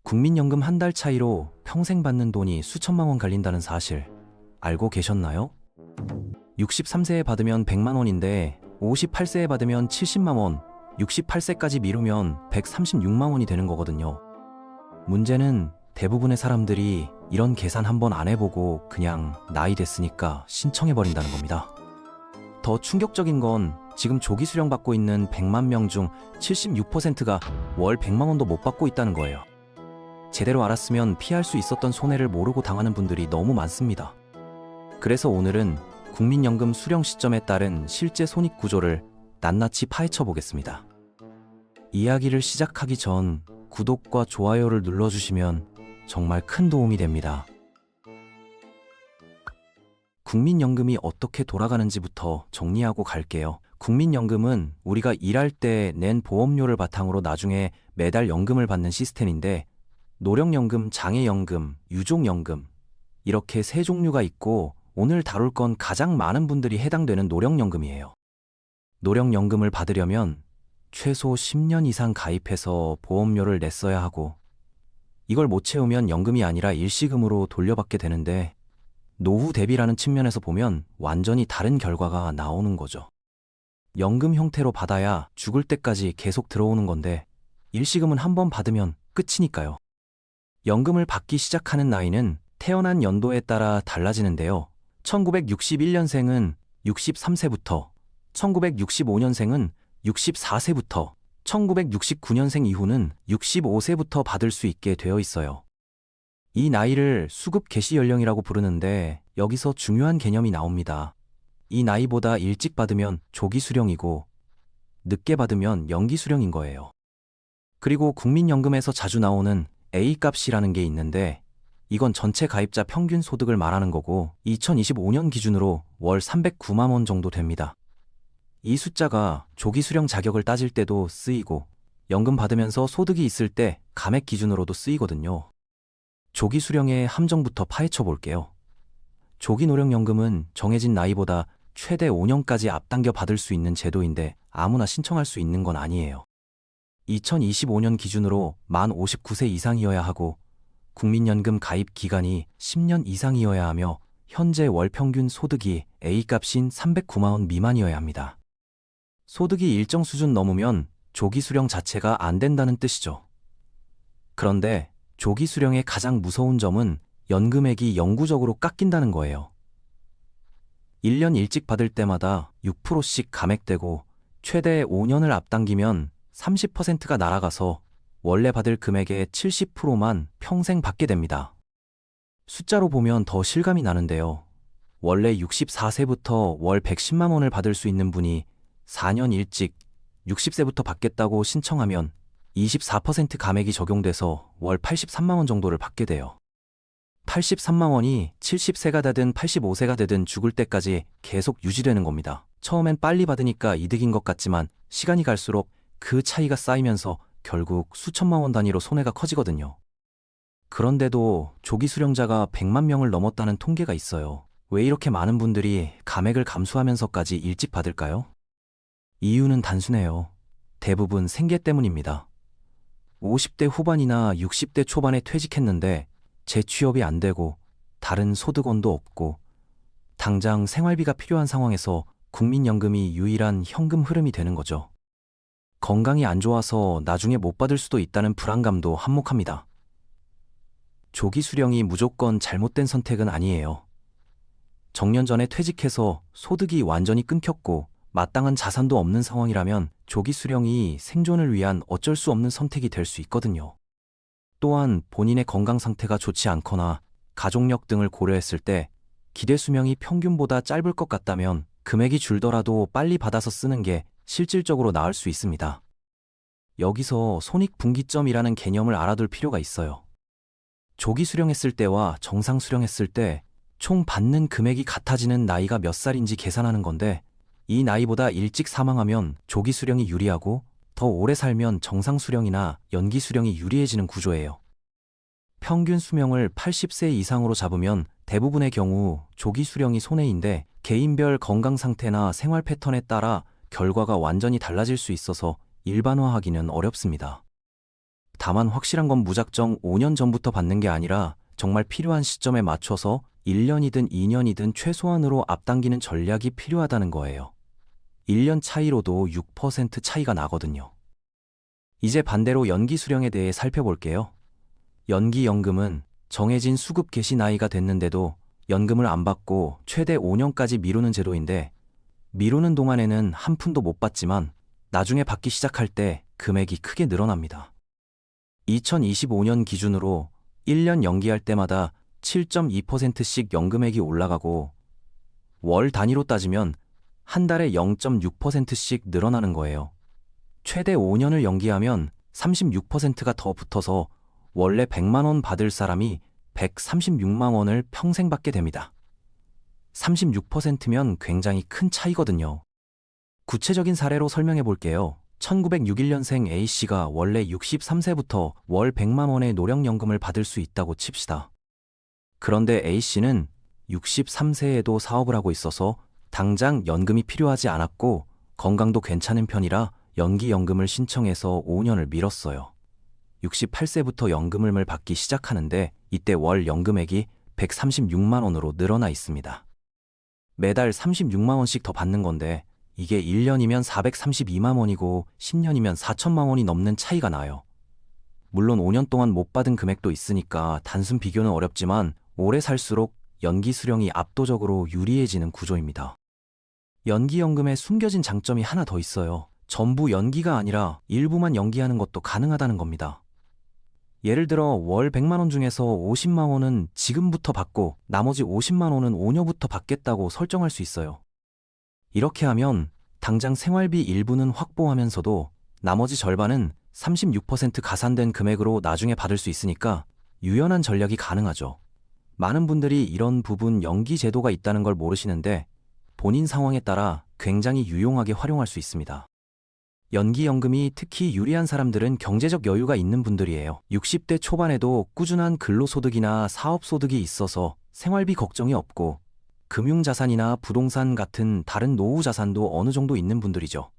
국민연금 한 달 차이로 평생 받는 돈이 수천만 원 갈린다는 사실 알고 계셨나요? 63세에 받으면 100만 원인데 58세에 받으면 70만 원, 68세까지 미루면 136만 원이 되는 거거든요. 문제는 대부분의 사람들이 이런 계산 한번 안 해보고 그냥 나이 됐으니까 신청해버린다는 겁니다. 더 충격적인 건 지금 조기 수령 받고 있는 100만 명 중 76%가 월 100만 원도 못 받고 있다는 거예요. 제대로 알았으면 피할 수 있었던 손해를 모르고 당하는 분들이 너무 많습니다. 그래서 오늘은 국민연금 수령 시점에 따른 실제 손익 구조를 낱낱이 파헤쳐 보겠습니다. 이야기를 시작하기 전 구독과 좋아요를 눌러주시면 정말 큰 도움이 됩니다. 국민연금이 어떻게 돌아가는지부터 정리하고 갈게요. 국민연금은 우리가 일할 때 낸 보험료를 바탕으로 나중에 매달 연금을 받는 시스템인데, 노령연금, 장애연금, 유족연금 이렇게 세 종류가 있고, 오늘 다룰 건 가장 많은 분들이 해당되는 노령연금이에요. 노령연금을 받으려면 최소 10년 이상 가입해서 보험료를 냈어야 하고, 이걸 못 채우면 연금이 아니라 일시금으로 돌려받게 되는데, 노후 대비라는 측면에서 보면 완전히 다른 결과가 나오는 거죠. 연금 형태로 받아야 죽을 때까지 계속 들어오는 건데, 일시금은 한번 받으면 끝이니까요. 연금을 받기 시작하는 나이는 태어난 연도에 따라 달라지는데요. 1961년생은 63세부터, 1965년생은 64세부터, 1969년생 이후는 65세부터 받을 수 있게 되어 있어요. 이 나이를 수급 개시 연령이라고 부르는데, 여기서 중요한 개념이 나옵니다. 이 나이보다 일찍 받으면 조기 수령이고, 늦게 받으면 연기 수령인 거예요. 그리고 국민연금에서 자주 나오는 A값이라는 게 있는데, 이건 전체 가입자 평균 소득을 말하는 거고, 2025년 기준으로 월 309만 원 정도 됩니다. 이 숫자가 조기 수령 자격을 따질 때도 쓰이고, 연금 받으면서 소득이 있을 때 감액 기준으로도 쓰이거든요. 조기 수령의 함정부터 파헤쳐 볼게요. 조기 노령연금은 정해진 나이보다 최대 5년까지 앞당겨 받을 수 있는 제도인데, 아무나 신청할 수 있는 건 아니에요. 2025년 기준으로 만 59세 이상이어야 하고, 국민연금 가입 기간이 10년 이상이어야 하며, 현재 월 평균 소득이 A값인 309만 원 미만이어야 합니다. 소득이 일정 수준 넘으면 조기 수령 자체가 안 된다는 뜻이죠. 그런데 조기 수령의 가장 무서운 점은 연금액이 영구적으로 깎인다는 거예요. 1년 일찍 받을 때마다 6%씩 감액되고, 최대 5년을 앞당기면 30%가 날아가서 원래 받을 금액의 70%만 평생 받게 됩니다. 숫자로 보면 더 실감이 나는데요. 원래 64세부터 월 110만 원을 받을 수 있는 분이 4년 일찍 60세부터 받겠다고 신청하면 24% 감액이 적용돼서 월 83만 원 정도를 받게 돼요. 83만 원이 70세가 되든 85세가 되든 죽을 때까지 계속 유지되는 겁니다. 처음엔 빨리 받으니까 이득인 것 같지만 시간이 갈수록 그 차이가 쌓이면서 결국 수천만 원 단위로 손해가 커지거든요. 그런데도 조기 수령자가 100만 명을 넘었다는 통계가 있어요. 왜 이렇게 많은 분들이 감액을 감수하면서까지 일찍 받을까요? 이유는 단순해요. 대부분 생계 때문입니다. 50대 후반이나 60대 초반에 퇴직했는데 재취업이 안 되고 다른 소득원도 없고 당장 생활비가 필요한 상황에서 국민연금이 유일한 현금 흐름이 되는 거죠. 건강이 안 좋아서 나중에 못 받을 수도 있다는 불안감도 한몫합니다. 조기 수령이 무조건 잘못된 선택은 아니에요. 정년 전에 퇴직해서 소득이 완전히 끊겼고 마땅한 자산도 없는 상황이라면 조기 수령이 생존을 위한 어쩔 수 없는 선택이 될 수 있거든요. 또한 본인의 건강 상태가 좋지 않거나 가족력 등을 고려했을 때 기대 수명이 평균보다 짧을 것 같다면 금액이 줄더라도 빨리 받아서 쓰는 게 실질적으로 나을 수 있습니다. 여기서 손익분기점이라는 개념을 알아둘 필요가 있어요. 조기 수령했을 때와 정상 수령했을 때 총 받는 금액이 같아지는 나이가 몇 살인지 계산하는 건데, 이 나이보다 일찍 사망하면 조기 수령이 유리하고 더 오래 살면 정상 수령이나 연기 수령이 유리해지는 구조예요. 평균 수명을 80세 이상으로 잡으면 대부분의 경우 조기 수령이 손해인데, 개인별 건강 상태나 생활 패턴에 따라 결과가 완전히 달라질 수 있어서 일반화하기는 어렵습니다. 다만 확실한 건 무작정 5년 전부터 받는 게 아니라 정말 필요한 시점에 맞춰서 1년이든 2년이든 최소한으로 앞당기는 전략이 필요하다는 거예요. 1년 차이로도 6% 차이가 나거든요. 이제 반대로 연기 수령에 대해 살펴볼게요. 연기연금은 정해진 수급 개시 나이가 됐는데도 연금을 안 받고 최대 5년까지 미루는 제도인데, 미루는 동안에는 한 푼도 못 받지만 나중에 받기 시작할 때 금액이 크게 늘어납니다. 2025년 기준으로 1년 연기할 때마다 7.2%씩 연금액이 올라가고, 월 단위로 따지면 한 달에 0.6%씩 늘어나는 거예요. 최대 5년을 연기하면 36%가 더 붙어서 원래 100만 원 받을 사람이 136만 원을 평생 받게 됩니다. 36%면 굉장히 큰 차이거든요. 구체적인 사례로 설명해 볼게요. 1961년생 A씨가 원래 63세부터 월 100만 원의 노령연금을 받을 수 있다고 칩시다. 그런데 A씨는 63세에도 사업을 하고 있어서 당장 연금이 필요하지 않았고 건강도 괜찮은 편이라 연기연금을 신청해서 5년을 미뤘어요. 68세부터 연금을 받기 시작하는데 이때 월 연금액이 136만 원으로 늘어나 있습니다. 매달 36만 원씩 더 받는 건데 이게 1년이면 432만 원이고 10년이면 4천만 원이 넘는 차이가 나요. 물론 5년 동안 못 받은 금액도 있으니까 단순 비교는 어렵지만 오래 살수록 연기 수령이 압도적으로 유리해지는 구조입니다. 연기연금에 숨겨진 장점이 하나 더 있어요. 전부 연기가 아니라 일부만 연기하는 것도 가능하다는 겁니다. 예를 들어 월 100만 원 중에서 50만 원은 지금부터 받고 나머지 50만 원은 5년 후부터 받겠다고 설정할 수 있어요. 이렇게 하면 당장 생활비 일부는 확보하면서도 나머지 절반은 36% 가산된 금액으로 나중에 받을 수 있으니까 유연한 전략이 가능하죠. 많은 분들이 이런 부분 연기 제도가 있다는 걸 모르시는데 본인 상황에 따라 굉장히 유용하게 활용할 수 있습니다. 연기연금이 특히 유리한 사람들은 경제적 여유가 있는 분들이에요. 60대 초반에도 꾸준한 근로소득이나 사업소득이 있어서 생활비 걱정이 없고 금융자산이나 부동산 같은 다른 노후 자산도 어느 정도 있는 분들이죠.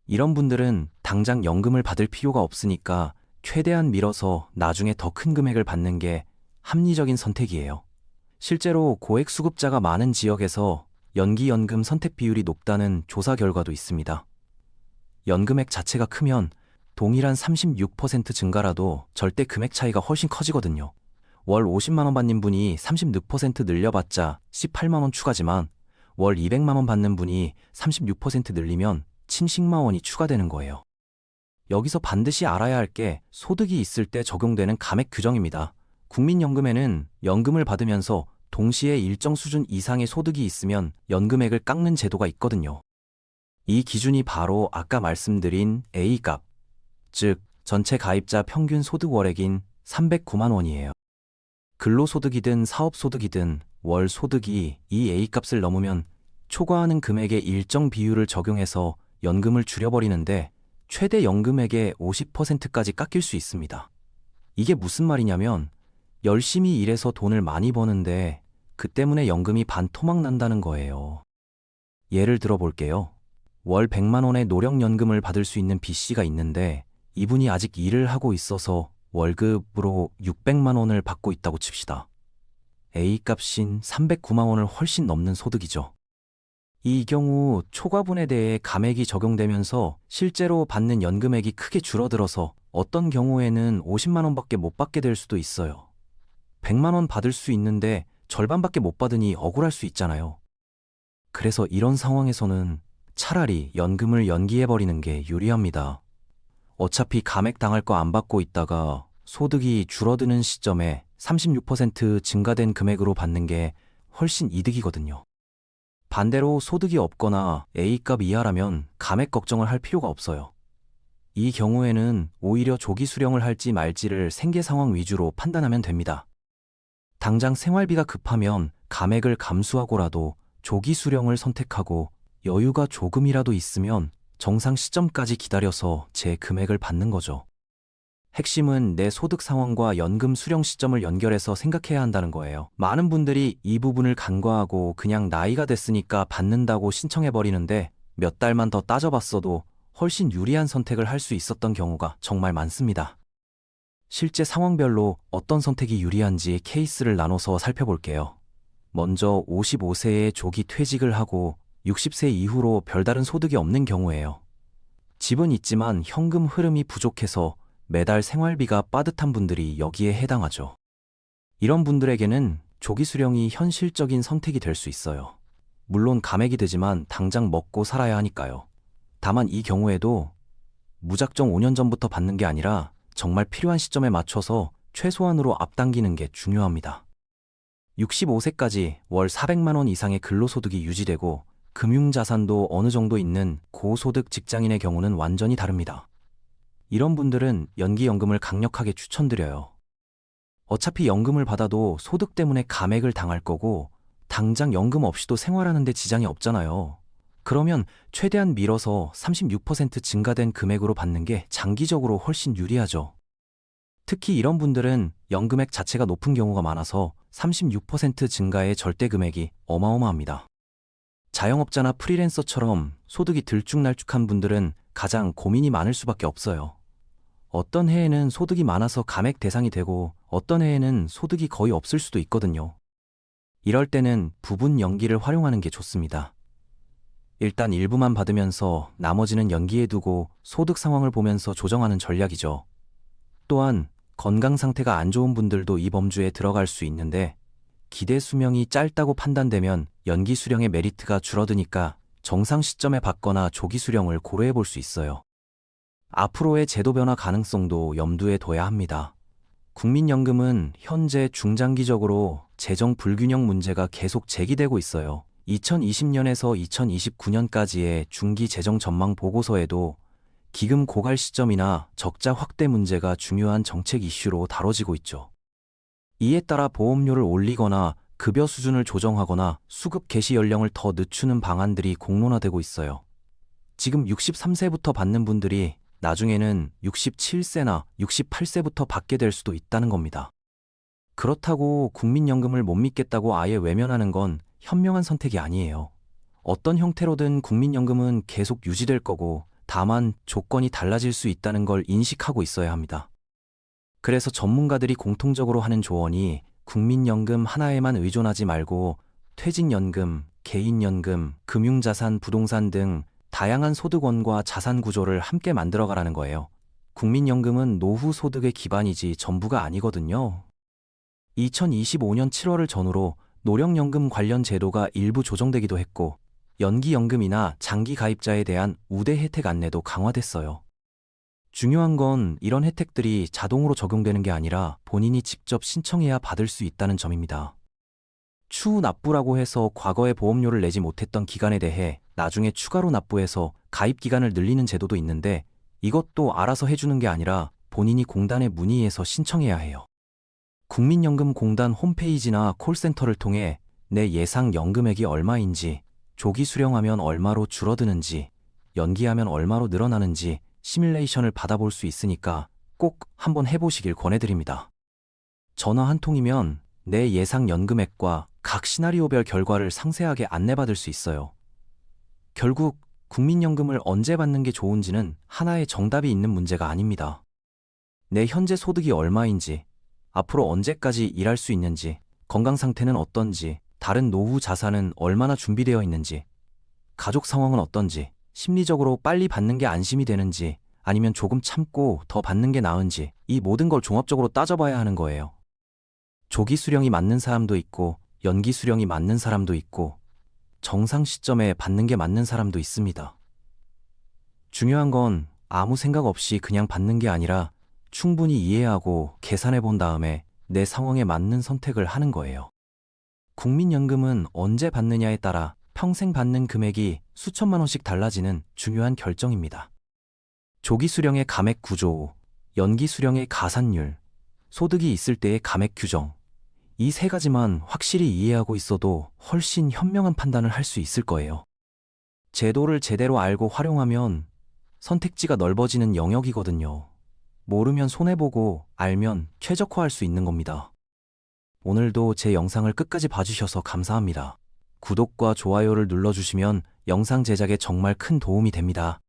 이런 분들은 당장 연금을 받을 필요가 없으니까 최대한 미뤄서 나중에 더 큰 금액을 받는 게 합리적인 선택이에요. 실제로 고액 수급자가 많은 지역에서 연기연금 선택 비율이 높다는 조사 결과도 있습니다. 연금액 자체가 크면 동일한 36% 증가라도 절대 금액 차이가 훨씬 커지거든요. 월 50만 원 받는 분이 36% 늘려봤자 18만 원 추가지만 월 200만 원 받는 분이 36% 늘리면 70만 원이 추가되는 거예요. 여기서 반드시 알아야 할 게 소득이 있을 때 적용되는 감액 규정입니다. 국민연금에는 연금을 받으면서 동시에 일정 수준 이상의 소득이 있으면 연금액을 깎는 제도가 있거든요. 이 기준이 바로 아까 말씀드린 A값, 즉 전체 가입자 평균 소득 월액인 309만 원이에요. 근로소득이든 사업소득이든 월 소득이 이 A값을 넘으면 초과하는 금액의 일정 비율을 적용해서 연금을 줄여버리는데 최대 연금액의 50%까지 깎일 수 있습니다. 이게 무슨 말이냐면 열심히 일해서 돈을 많이 버는데 그 때문에 연금이 반토막 난다는 거예요. 예를 들어 볼게요. 월 100만 원의 노령연금을 받을 수 있는 B씨가 있는데 이분이 아직 일을 하고 있어서 월급으로 600만 원을 받고 있다고 칩시다. A값인 309만 원을 훨씬 넘는 소득이죠. 이 경우 초과분에 대해 감액이 적용되면서 실제로 받는 연금액이 크게 줄어들어서 어떤 경우에는 50만 원밖에 못 받게 될 수도 있어요. 100만 원 받을 수 있는데 절반밖에 못 받으니 억울할 수 있잖아요. 그래서 이런 상황에서는 차라리 연금을 연기해버리는 게 유리합니다. 어차피 감액 당할 거 안 받고 있다가 소득이 줄어드는 시점에 36% 증가된 금액으로 받는 게 훨씬 이득이거든요. 반대로 소득이 없거나 A값 이하라면 감액 걱정을 할 필요가 없어요. 이 경우에는 오히려 조기 수령을 할지 말지를 생계 상황 위주로 판단하면 됩니다. 당장 생활비가 급하면 감액을 감수하고라도 조기 수령을 선택하고 여유가 조금이라도 있으면 정상 시점까지 기다려서 제 금액을 받는 거죠. 핵심은 내 소득 상황과 연금 수령 시점을 연결해서 생각해야 한다는 거예요. 많은 분들이 이 부분을 간과하고 그냥 나이가 됐으니까 받는다고 신청해버리는데 몇 달만 더 따져봤어도 훨씬 유리한 선택을 할 수 있었던 경우가 정말 많습니다. 실제 상황별로 어떤 선택이 유리한지 케이스를 나눠서 살펴볼게요. 먼저 55세에 조기 퇴직을 하고 60세 이후로 별다른 소득이 없는 경우예요. 집은 있지만 현금 흐름이 부족해서 매달 생활비가 빠듯한 분들이 여기에 해당하죠. 이런 분들에게는 조기 수령이 현실적인 선택이 될 수 있어요. 물론 감액이 되지만 당장 먹고 살아야 하니까요. 다만 이 경우에도 무작정 5년 전부터 받는 게 아니라 정말 필요한 시점에 맞춰서 최소한으로 앞당기는 게 중요합니다. 65세까지 월 400만 원 이상의 근로소득이 유지되고 금융자산도 어느 정도 있는 고소득 직장인의 경우는 완전히 다릅니다. 이런 분들은 연기연금을 강력하게 추천드려요. 어차피 연금을 받아도 소득 때문에 감액을 당할 거고 당장 연금 없이도 생활하는데 지장이 없잖아요. 그러면 최대한 밀어서 36% 증가된 금액으로 받는 게 장기적으로 훨씬 유리하죠. 특히 이런 분들은 연금액 자체가 높은 경우가 많아서 36% 증가의 절대 금액이 어마어마합니다. 자영업자나 프리랜서처럼 소득이 들쭉날쭉한 분들은 가장 고민이 많을 수밖에 없어요. 어떤 해에는 소득이 많아서 감액 대상이 되고 어떤 해에는 소득이 거의 없을 수도 있거든요. 이럴 때는 부분 연기를 활용하는 게 좋습니다. 일단 일부만 받으면서 나머지는 연기해 두고 소득 상황을 보면서 조정하는 전략이죠. 또한 건강 상태가 안 좋은 분들도 이 범주에 들어갈 수 있는데 기대 수명이 짧다고 판단되면 연기 수령의 메리트가 줄어드니까 정상 시점에 받거나 조기 수령을 고려해 볼 수 있어요. 앞으로의 제도 변화 가능성도 염두에 둬야 합니다. 국민연금은 현재 중장기적으로 재정 불균형 문제가 계속 제기되고 있어요. 2020년에서 2029년까지의 중기 재정 전망 보고서에도 기금 고갈 시점이나 적자 확대 문제가 중요한 정책 이슈로 다뤄지고 있죠. 이에 따라 보험료를 올리거나 급여 수준을 조정하거나 수급 개시 연령을 더 늦추는 방안들이 공론화되고 있어요. 지금 63세부터 받는 분들이 나중에는 67세나 68세부터 받게 될 수도 있다는 겁니다. 그렇다고 국민연금을 못 믿겠다고 아예 외면하는 건 현명한 선택이 아니에요. 어떤 형태로든 국민연금은 계속 유지될 거고 다만 조건이 달라질 수 있다는 걸 인식하고 있어야 합니다. 그래서 전문가들이 공통적으로 하는 조언이 국민연금 하나에만 의존하지 말고 퇴직연금, 개인연금, 금융자산, 부동산 등 다양한 소득원과 자산 구조를 함께 만들어가라는 거예요. 국민연금은 노후 소득의 기반이지 전부가 아니거든요. 2025년 7월을 전후로 노령연금 관련 제도가 일부 조정되기도 했고 연기연금이나 장기 가입자에 대한 우대 혜택 안내도 강화됐어요. 중요한 건 이런 혜택들이 자동으로 적용되는 게 아니라 본인이 직접 신청해야 받을 수 있다는 점입니다. 추후 납부라고 해서 과거에 보험료를 내지 못했던 기간에 대해 나중에 추가로 납부해서 가입 기간을 늘리는 제도도 있는데 이것도 알아서 해주는 게 아니라 본인이 공단에 문의해서 신청해야 해요. 국민연금공단 홈페이지나 콜센터를 통해 내 예상 연금액이 얼마인지, 조기 수령하면 얼마로 줄어드는지, 연기하면 얼마로 늘어나는지 시뮬레이션을 받아볼 수 있으니까 꼭 한번 해보시길 권해드립니다. 전화 한 통이면 내 예상 연금액과 각 시나리오별 결과를 상세하게 안내받을 수 있어요. 결국 국민연금을 언제 받는 게 좋은지는 하나의 정답이 있는 문제가 아닙니다. 내 현재 소득이 얼마인지, 앞으로 언제까지 일할 수 있는지, 건강 상태는 어떤지, 다른 노후 자산은 얼마나 준비되어 있는지, 가족 상황은 어떤지, 심리적으로 빨리 받는 게 안심이 되는지, 아니면 조금 참고 더 받는 게 나은지, 이 모든 걸 종합적으로 따져봐야 하는 거예요. 조기 수령이 맞는 사람도 있고, 연기 수령이 맞는 사람도 있고, 정상 시점에 받는 게 맞는 사람도 있습니다. 중요한 건 아무 생각 없이 그냥 받는 게 아니라 충분히 이해하고 계산해 본 다음에 내 상황에 맞는 선택을 하는 거예요. 국민연금은 언제 받느냐에 따라 평생 받는 금액이 수천만 원씩 달라지는 중요한 결정입니다. 조기 수령의 감액 구조, 연기 수령의 가산율, 소득이 있을 때의 감액 규정, 이 세 가지만 확실히 이해하고 있어도 훨씬 현명한 판단을 할 수 있을 거예요. 제도를 제대로 알고 활용하면 선택지가 넓어지는 영역이거든요. 모르면 손해보고 알면 최적화할 수 있는 겁니다. 오늘도 제 영상을 끝까지 봐주셔서 감사합니다. 구독과 좋아요를 눌러주시면 영상 제작에 정말 큰 도움이 됩니다.